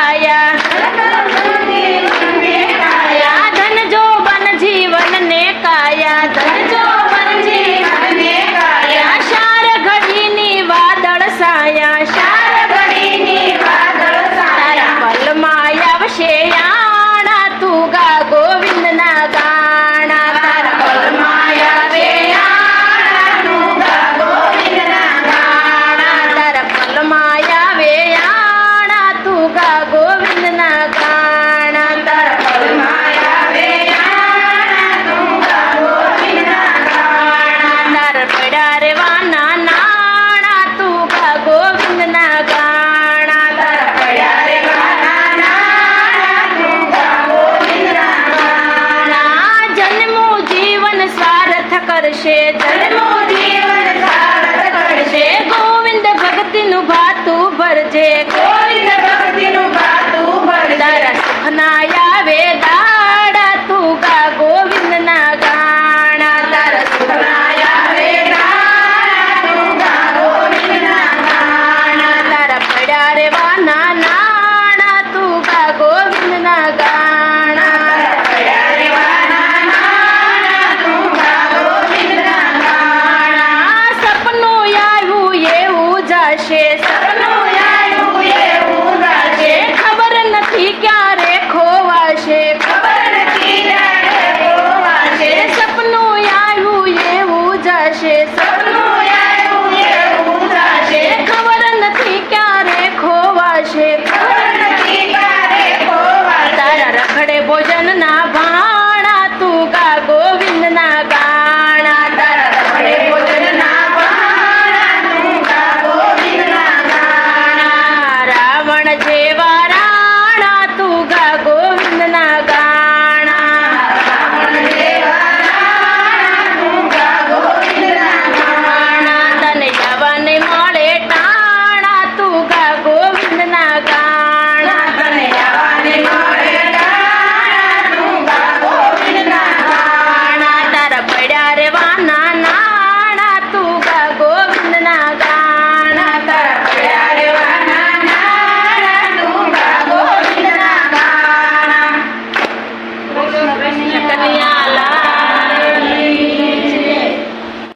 કાયા ધન જો બન જીવન ને કાયા શાર ઘડીની વાદળ સાયા પલમાં આવશે આણા તું ગા ગોવિંદના ગાણા તારા પલમાં આવે તારા પલમાં આવે આણા તું ગા ગોવિંદના ગાણા તારા પડ્યા રેવાના નાણા તું ગા ગોવિંદના ગાણા જન્મું જીવન સ્વાર્થ કરશે જન્મ